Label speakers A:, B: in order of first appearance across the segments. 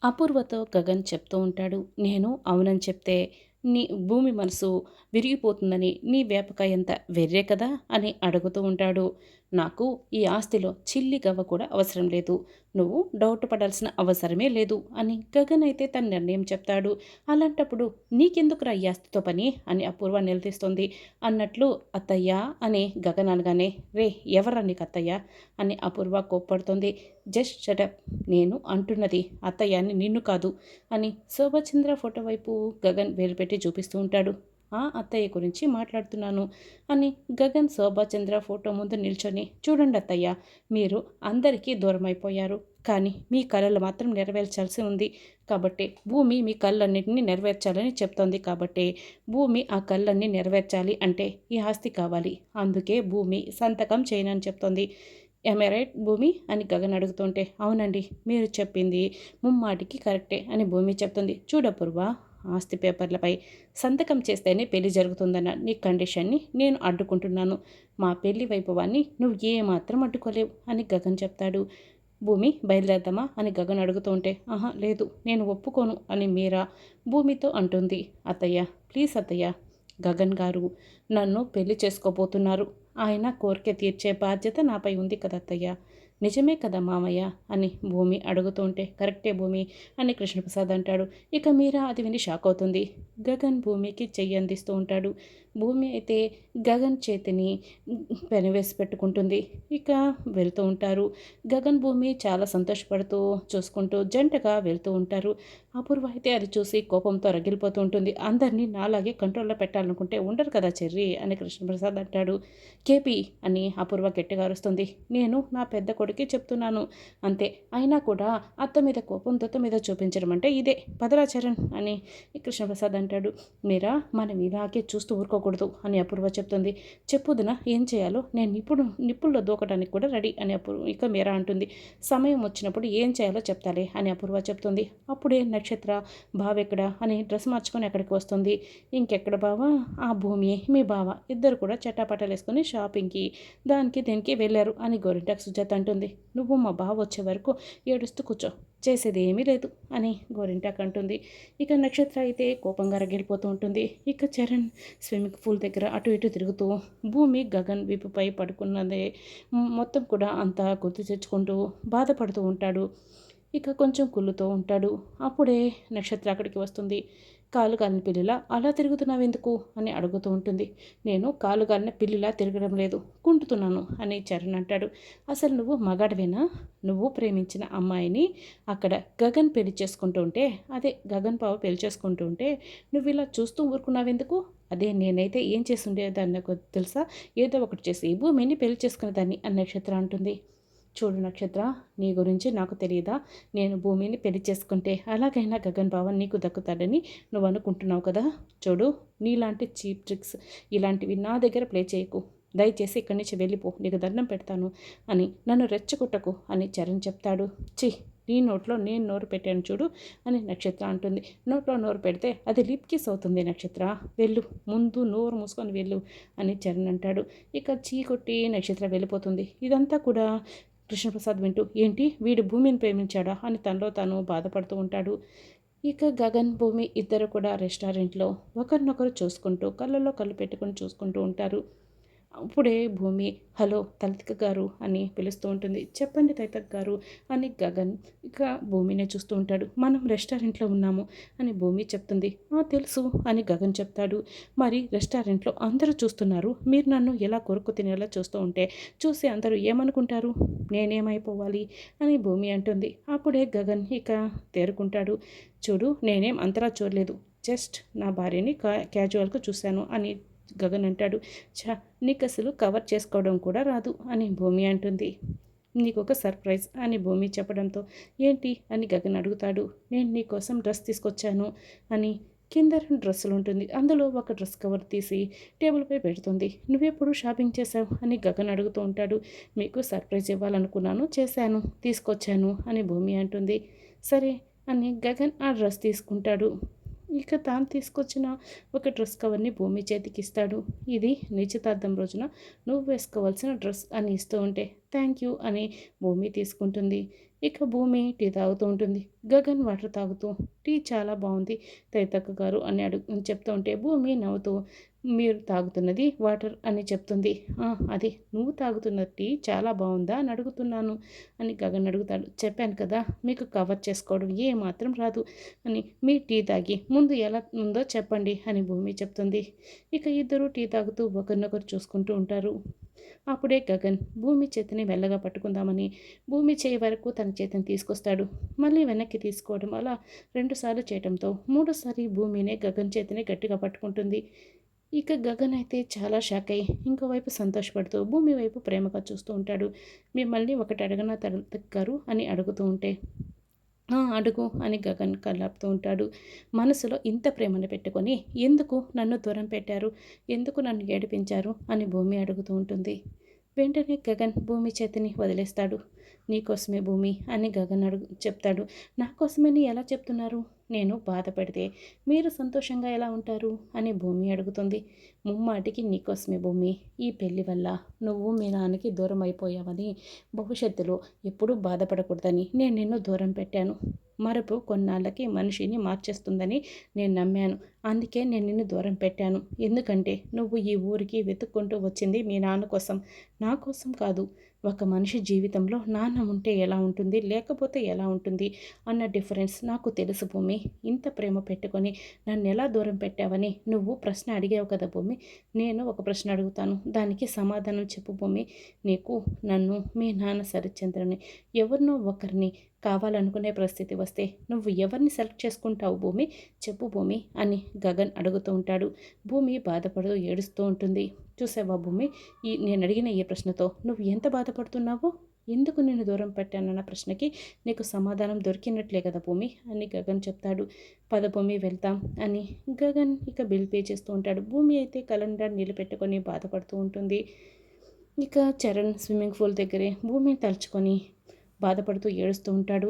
A: అపూర్వతో గగన్ చెప్తూ ఉంటాడు. నేను అవునని చెప్తే నీ భూమి మనసు విరిగిపోతుందని నీ వేపకాయంత వెర్రే కదా అని అడుగుతూ ఉంటాడు. నాకు ఈ ఆస్తిలో చిల్లి గవ్వ కూడా అవసరం లేదు. నువ్వు డౌట్ పడాల్సిన అవసరమే లేదు అని గగన్ అయితే తన నిర్ణయం చెప్తాడు. అలాంటప్పుడు నీకెందుకురా ఈ ఆస్తితో పని అని అపూర్వ నిలదీస్తుంది. అన్నట్లు అత్తయ్య అని గగన్ అనగానే రే ఎవరా నీకు అత్తయ్య అని అపూర్వ కోప్పడుతుంది. జస్ట్ షటప్, నేను అంటున్నది అత్తయ్య అని నిన్ను కాదు అని శోభచంద్ర ఫోటో వైపు గగన్ వేలు పెట్టి చూపిస్తూ ఉంటాడు. ఆ అత్తయ్య గురించి మాట్లాడుతున్నాను అని గగన్ శోభాచంద్ర ఫోటో ముందు నిల్చొని చూడండి అత్తయ్య, మీరు అందరికీ దూరం అయిపోయారు, కానీ మీ కళలు మాత్రం నెరవేర్చాల్సి ఉంది. కాబట్టి భూమి మీ కళ్ళన్నింటినీ నెరవేర్చాలని చెప్తోంది. కాబట్టి భూమి ఆ కళ్ళన్నీ నెరవేర్చాలి అంటే ఈ ఆస్తి కావాలి. అందుకే భూమి సంతకం చేయనని చెప్తోంది. ఐ రైట్ భూమి అని గగన్ అడుగుతుంటే అవునండి, మీరు చెప్పింది ముమ్మాటికి కరెక్టే అని భూమి చెప్తుంది. చూడపూర్వ, ఆస్తి పేపర్లపై సంతకం చేస్తేనే పెళ్లి జరుగుతుందన్న నీ కండిషన్ని నేను అడ్డుకుంటున్నాను. మా పెళ్లి వైభవాన్ని నువ్వు ఏమాత్రం అడ్డుకోలేవు అని గగన్ చెప్తాడు. భూమి బయలుదేరదామా అని గగన్ అడుగుతూ ఉంటే ఆహా లేదు, నేను ఒప్పుకోను అని మీరా భూమితో అంటుంది. అత్తయ్య ప్లీజ్ అత్తయ్య, గగన్ గారు నన్ను పెళ్లి చేసుకోబోతున్నారు. ఆయన కోరిక తీర్చే బాధ్యత నాపై ఉంది కదా అత్తయ్య. నిజమే కదా మామయ్య అని భూమి అడుగుతుంటే కరెక్టే భూమి అని కృష్ణప్రసాద్ అంటాడు. ఇక మీరా అది విని షాక్ అవుతుంది. గగన్ భూమికి చెయ్యి అందిస్తూ ఉంటాడు. భూమి అయితే గగన్ చేతిని పెనవేసి పెట్టుకుంటుంది. ఇక వెళ్తూ ఉంటారు. గగన్ భూమి చాలా సంతోషపడుతూ చూసుకుంటూ జంటగా వెళ్తూ ఉంటారు. అపూర్వ అయితే అది చూసి కోపంతో రగిలిపోతూ ఉంటుంది. అందరినీ నాలాగే కంట్రోల్లో పెట్టాలనుకుంటే ఉండరు కదా చెర్రి అని కృష్ణప్రసాద్ అంటాడు. కేపీ అని అపూర్వ గట్టిగా అరుస్తుంది. నేను నా పెద్ద కొడుకే చెప్తున్నాను అంతే, అయినా కూడా అత్త మీద కోపం దొత్త మీద చూపించడం అంటే ఇదే. పదరాచరణ్ అని కృష్ణప్రసాద్ అంటాడు. మీరా మనం ఇలాగే చూస్తూ ఊరుకోకూడదు అని అపూర్వ చెప్తుంది. చెప్పుదునా ఏం చేయాలో నేను ఇప్పుడు నిప్పుల్లో దూకడానికి కూడా రెడీ అని ఇక మీరా అంటుంది. సమయం వచ్చినప్పుడు ఏం చేయాలో చెప్తాలే అని అపూర్వ చెప్తుంది. అప్పుడే నక్షత్ర బావెక్కడ అని డ్రెస్ మార్చుకొని ఎక్కడికి వస్తుంది. ఇంకెక్కడ బావా, ఆ భూమి మీ బావ ఇద్దరు కూడా చట్టాపట్టాలు వేసుకొని షాపింగ్కి దానికి దీనికి వెళ్ళారు అని గోరింటాకు సుజాత అంటుంది. నువ్వు మా బావ వచ్చే వరకు ఏడుస్తూ కూర్చో, చేసేది ఏమీ లేదు అని గోరింటాకు అంటుంది. ఇక నక్షత్ర అయితే కోపంగా రగిలిపోతూ ఉంటుంది. ఇక చరణ్ స్విమ్మింగ్ పూల్ దగ్గర అటు ఇటు తిరుగుతూ భూమి గగన్ వీపుపై పడుకున్నదే మొత్తం కూడా అంతా గుర్తు తెచ్చుకుంటూ బాధపడుతూ ఉంటాడు. ఇక కొంచెం కుళ్ళుతూ ఉంటాడు. అప్పుడే నక్షత్ర అక్కడికి వస్తుంది. కాలు కాలిన పిల్లిలా అలా తిరుగుతున్నావెందుకు అని అడుగుతూ ఉంటుంది. నేను కాలు కాలిన పిల్లిలా తిరగడం లేదు, కుంటుతున్నాను అని చరణ్ అంటాడు. అసలు నువ్వు మగాడివేనా? నువ్వు ప్రేమించిన అమ్మాయిని అక్కడ గగన్ పెళ్లి చేసుకుంటూ ఉంటే, అదే గగన్ బావ పెళ్లి చేసుకుంటూ ఉంటే నువ్వు ఇలా చూస్తూ ఊరుకున్నావెందుకు? అదే నేనైతే ఏం చేస్తుండేదాన్ని నాకు తెలుసా? ఏదో ఒకటి చేసి భూమిని పెళ్లి చేసుకునేదాన్ని అని నక్షత్ర అంటుంది. చూడు నక్షత్ర, నీ గురించి నాకు తెలియదా? నేను భూమిని పెళ్లి చేసుకుంటే అలాగైనా గగన్ బావన్ నీకు దక్కుతాడని నువ్వు అనుకుంటున్నావు కదా? చూడు, నీలాంటి చీప్ ట్రిక్స్ ఇలాంటివి నా దగ్గర ప్లే చేయకు. దయచేసి ఇక్కడి నుంచి వెళ్ళిపో, నీకు దండం పెడతాను అని నన్ను రెచ్చగొట్టకు అని చరణ్ చెప్తాడు. చి, నీ నోట్లో నేను నోరు పెట్టాను చూడు అని నక్షత్ర అంటుంది. నోట్లో నోరు పెడితే అది లిప్ కిస్ అవుతుంది నక్షత్ర, వెళ్ళు, ముందు నోరు మూసుకొని వెళ్ళు అని చరణ్ అంటాడు. ఇక చీ కొట్టి నక్షత్ర వెళ్ళిపోతుంది. ఇదంతా కూడా కృష్ణప్రసాద్ వింటూ ఏంటి వీడు భూమిని ప్రేమించాడా అని తనలో తాను బాధపడుతూ ఉంటాడు. ఇక గగన్ భూమి ఇద్దరు కూడా రెస్టారెంట్లో ఒకరినొకరు చూసుకుంటూ కళ్ళల్లో కళ్ళు పెట్టుకొని చూసుకుంటూ ఉంటారు. అప్పుడే భూమి హలో తలతిక గారు అని పిలుస్తూ ఉంటుంది. చెప్పండి తైతక్ గారు అని గగన్ ఇక భూమినే చూస్తూ ఉంటాడు. మనం రెస్టారెంట్లో ఉన్నాము అని భూమి చెప్తుంది. తెలుసు అని గగన్ చెప్తాడు. మరి రెస్టారెంట్లో అందరూ చూస్తున్నారు, మీరు నన్ను ఎలా కొరుకు తినేలా చూస్తూ ఉంటే చూసి అందరూ ఏమనుకుంటారు, నేనేమైపోవాలి అని భూమి అంటుంది. అప్పుడే గగన్ ఇక తేరుకుంటాడు. చూడు, నేనేం అంతలా చూడలేదు, జస్ట్ నా భార్యని క్యాజువల్గా చూశాను అని గగన్ అంటాడు. ఛా, నీకు అసలు కవర్ చేసుకోవడం కూడా రాదు అని భూమి అంటుంది. నీకు ఒక సర్ప్రైజ్ అని భూమి చెప్పడంతో ఏంటి అని గగన్ అడుగుతాడు. నేను నీకోసం డ్రెస్ తీసుకొచ్చాను అని కింద 2 డ్రెస్సులు ఉంటుంది. అందులో ఒక డ్రెస్ కవర్ తీసి టేబుల్పై పెడుతుంది. నువ్వెప్పుడు షాపింగ్ చేసావు అని గగన్ అడుగుతూ ఉంటాడు. మీకు సర్ప్రైజ్ ఇవ్వాలనుకున్నాను, చేశాను, తీసుకొచ్చాను అని భూమి అంటుంది. సరే అని గగన్ ఆ డ్రెస్ తీసుకుంటాడు. ఇక తాను తీసుకొచ్చిన ఒక డ్రెస్ కవర్ని భూమి చేతికి ఇస్తాడు. ఇది నిశ్చితార్థం రోజున నువ్వు వేసుకోవాల్సిన డ్రెస్ అని ఇస్తూ ఉంటే థ్యాంక్ యూ అని భూమి తీసుకుంటుంది. ఇక భూమి టీ తాగుతూ ఉంటుంది. గగన్ వాటర్ తాగుతూ టీ చాలా బాగుంది తైతక్క గారు అని చెప్తూ ఉంటే భూమి నవ్వుతూ మీరు తాగుతున్నది వాటర్ అని చెప్తుంది. అది నువ్వు తాగుతున్న టీ చాలా బాగుందా అని అడుగుతున్నాను అని గగన్ అడుగుతాడు. చెప్పాను కదా మీకు కవర్ చేసుకోవడం ఏమాత్రం రాదు అని. మీ టీ తాగి ముందు ఎలా ఉందో చెప్పండి అని భూమి చెప్తుంది. ఇక ఇద్దరు టీ తాగుతూ ఒకరినొకరు చూసుకుంటూ ఉంటారు. అప్పుడే గగన్ భూమి చేతిని మెల్లగా పట్టుకుందామని భూమి చేయి వరకు తన చేతిని తీసుకొస్తాడు. మళ్ళీ వెనక్కి తీసుకోవడం అలా రెండుసార్లు చేయడంతో మూడోసారి భూమినే గగన్ చేతిని గట్టిగా పట్టుకుంటుంది. ఇక గగన్ అయితే చాలా షాక్ అయ్యి ఇంకోవైపు సంతోషపడుతూ భూమి వైపు ప్రేమగా చూస్తూ ఉంటాడు. మిమ్మల్ని ఒకటి అడగనా గారు అని అడుగుతూ ఉంటే అడుగు అని గగన్ కల్లాపుతూ ఉంటాడు. మనసులో ఇంత ప్రేమను పెట్టుకొని ఎందుకు నన్ను దూరం పెట్టారు, ఎందుకు నన్ను ఏడిపించారు అని భూమి అడుగుతూ ఉంటుంది. వెంటనే గగన్ భూమి చేతిని వదిలేస్తాడు. నీకోసమే భూమి అని గగన్ చెప్తాడు. నా కోసమని ఎలా చెప్తున్నారు? నేను బాధపడితే మీరు సంతోషంగా ఎలా ఉంటారు అని భూమి అడుగుతుంది. ముమ్మాటికి నీకోసమే భూమి. ఈ పెళ్లి వల్ల నువ్వు మీ నాన్నకి దూరం అయిపోయావని, భవిష్యత్తులో ఎప్పుడూ బాధపడకూడదని నేను నిన్ను దూరం పెట్టాను. మరపు కొన్నాళ్ళకి మనిషిని మార్చేస్తుందని నేను నమ్మాను. అందుకే నేను నిన్ను దూరం పెట్టాను. ఎందుకంటే నువ్వు ఈ ఊరికి వెతుక్కుంటూ వచ్చింది మీ నాన్న కోసం, నా కోసం కాదు. ఒక మనిషి జీవితంలో నాన్న ఉంటే ఎలా ఉంటుంది, లేకపోతే ఎలా ఉంటుంది అన్న డిఫరెన్స్ నాకు తెలుసు భూమి. ఇంత ప్రేమ పెట్టుకొని నన్ను ఎలా దూరం పెట్టావని నువ్వు ప్రశ్న అడిగావు కదా భూమి. నేను ఒక ప్రశ్న అడుగుతాను, దానికి సమాధానం చెప్పు భూమి. నీకు నన్ను మీ నాన్న సరిచంద్రని ఎవరినో ఒకరిని కావాలనుకునే పరిస్థితి వస్తే నువ్వు ఎవరిని సెలెక్ట్ చేసుకుంటావు భూమి, చెప్పు భూమి అని గగన్ అడుగుతూ ఉంటాడు. భూమి బాధపడుతూ ఏడుస్తూ ఉంటుంది. చూసావా భూమి, నేను అడిగిన ఈ ప్రశ్నతో నువ్వు ఎంత బాధపడుతున్నావో, ఎందుకు నేను దూరం పెట్టానన్న ప్రశ్నకి నీకు సమాధానం దొరికినట్లే కదా భూమి అని గగన్ చెప్తాడు. పద భూమి వెళ్తాం అని గగన్ ఇక బిల్ పే చేస్తూ ఉంటాడు. భూమి అయితే కలండర్ నీళ్ళు పెట్టుకొని బాధపడుతూ ఉంటుంది. ఇక చరణ్ స్విమ్మింగ్ పూల్ దగ్గరే భూమిని తలుచుకొని బాధపడుతూ ఏడుస్తూ ఉంటాడు.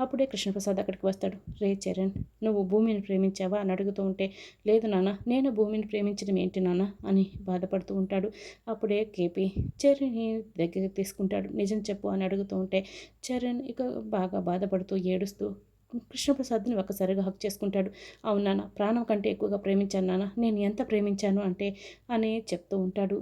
A: అప్పుడే కృష్ణప్రసాద్ అక్కడికి వస్తాడు. రే చరణ్, నువ్వు భూమిని ప్రేమించావా అని అడుగుతూ ఉంటే, లేదు నాన్న, నేను భూమిని ప్రేమించడం ఏంటి నాన్న అని బాధపడుతూ ఉంటాడు. అప్పుడే కేపీ చరణ్ని దగ్గరికి తీసుకుంటాడు. నిజం చెప్పు అని అడుగుతూ ఉంటే చరణ్ ఇక బాగా బాధపడుతూ ఏడుస్తూ కృష్ణప్రసాద్ని ఒక్కసారిగా హక్ చేసుకుంటాడు. అవును నాన్న, ప్రాణం కంటే ఎక్కువగా ప్రేమించాను నాన్న, నేను ఎంత ప్రేమించాను అంటే అని చెప్తూ ఉంటాడు.